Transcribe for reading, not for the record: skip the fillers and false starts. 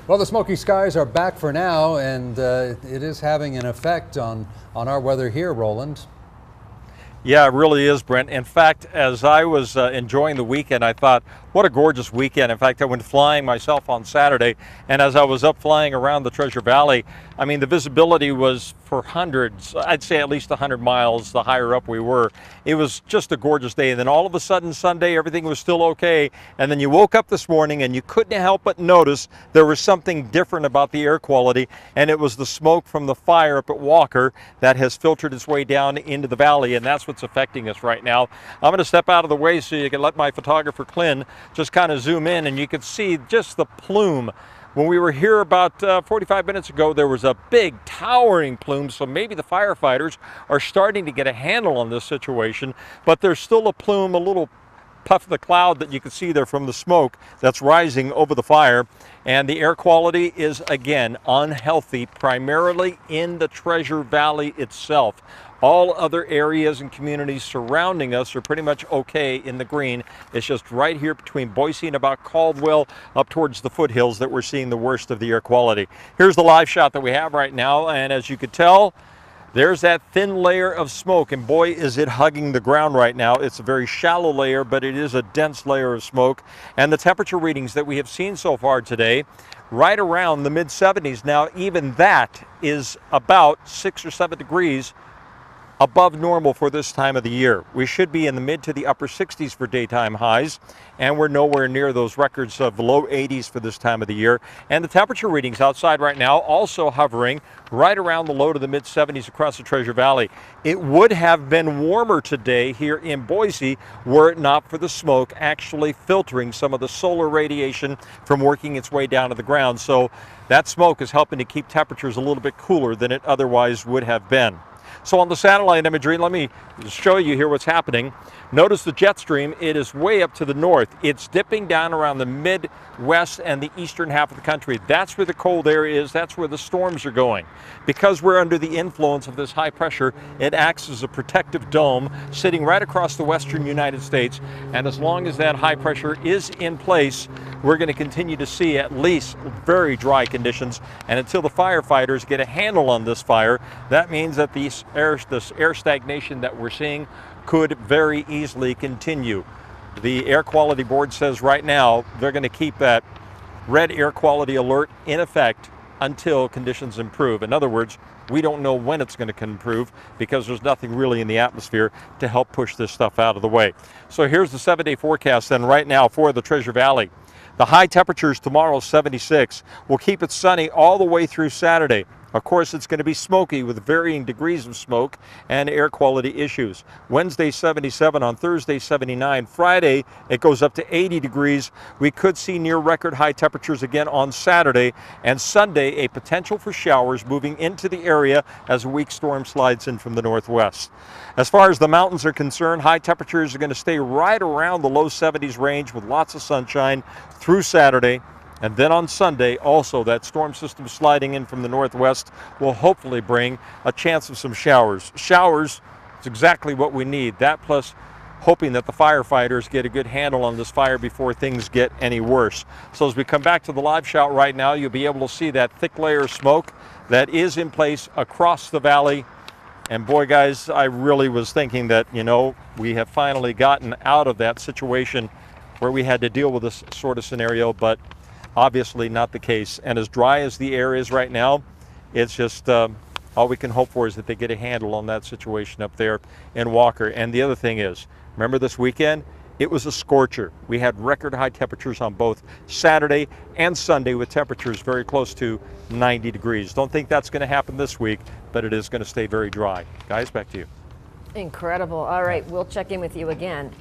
Well, the smoky skies are back for now, and it is having an effect on our weather here, Roland. Yeah, it really is, Brent. In fact, as I was enjoying the weekend, I thought, what a gorgeous weekend. In fact, I went flying myself on Saturday, and as I was up flying around the Treasure Valley, I mean, the visibility was for hundreds, I'd say at least 100 miles the higher up we were. It was just a gorgeous day, and then all of a sudden Sunday, everything was still okay, and then you woke up this morning and you couldn't help but notice there was something different about the air quality, and it was the smoke from the fire up at Walker that has filtered its way down into the valley, and that's what's affecting us right now. I'm going to step out of the way so you can let my photographer Clint just kind of zoom in, and you can see just the plume. When we were here about 45 minutes ago, there was a big towering plume, so maybe the firefighters are starting to get a handle on this situation, but there's still a plume, a little puff of the cloud that you can see there from the smoke that's rising over the fire, and the air quality is again unhealthy, primarily in the Treasure Valley itself. All other areas and communities surrounding us are pretty much okay in the green. It's just right here between Boise and about Caldwell up towards the foothills that we're seeing the worst of the air quality. Here's the live shot that we have right now, and as you could tell, there's that thin layer of smoke, and boy, is it hugging the ground right now. It's a very shallow layer, but it is a dense layer of smoke. And the temperature readings that we have seen so far today, right around the mid-70s. Now, even that is about 6 or 7 degrees above normal for this time of the year. We should be in the mid to the upper 60s for daytime highs, and we're nowhere near those records of low 80s for this time of the year. And the temperature readings outside right now also hovering right around the low to the mid 70s across the Treasure Valley. It would have been warmer today here in Boise were it not for the smoke actually filtering some of the solar radiation from working its way down to the ground. So that smoke is helping to keep temperatures a little bit cooler than it otherwise would have been. So on the satellite imagery, let me show you here what's happening. Notice the jet stream, it is way up to the north. It's dipping down around the Midwest and the eastern half of the country. That's where the cold air is, that's where the storms are going. Because we're under the influence of this high pressure, it acts as a protective dome sitting right across the western United States. And as long as that high pressure is in place, we're going to continue to see at least very dry conditions. And until the firefighters get a handle on this fire, that means that this air stagnation that we're seeing could very easily continue. The Air Quality Board says right now they're going to keep that red air quality alert in effect until conditions improve. In other words, we don't know when it's going to improve because there's nothing really in the atmosphere to help push this stuff out of the way. So here's the 7-day forecast then right now for the Treasure Valley. The high temperatures tomorrow, 76. We'll keep it sunny all the way through Saturday. Of course, it's going to be smoky with varying degrees of smoke and air quality issues. Wednesday, 77. On Thursday, 79. Friday, it goes up to 80 degrees. We could see near record high temperatures again on Saturday. And Sunday, a potential for showers moving into the area as a weak storm slides in from the northwest. As far as the mountains are concerned, high temperatures are going to stay right around the low 70s range with lots of sunshine through Saturday. And then on Sunday, also that storm system sliding in from the northwest will hopefully bring a chance of some showers. Showers is exactly what we need. That plus hoping that the firefighters get a good handle on this fire before things get any worse. So as we come back to the live shot right now, you'll be able to see that thick layer of smoke that is in place across the valley. And boy, guys, I really was thinking that, you know, we have finally gotten out of that situation where we had to deal with this sort of scenario, but obviously not the case. And as dry as the air is right now, it's just all we can hope for is that they get a handle on that situation up there in Walker. And the other thing is, remember this weekend, it was a scorcher. We had record high temperatures on both Saturday and Sunday with temperatures very close to 90 degrees. Don't think that's going to happen this week, but it is going to stay very dry. Guys, back to you. Incredible. All right, we'll check in with you again.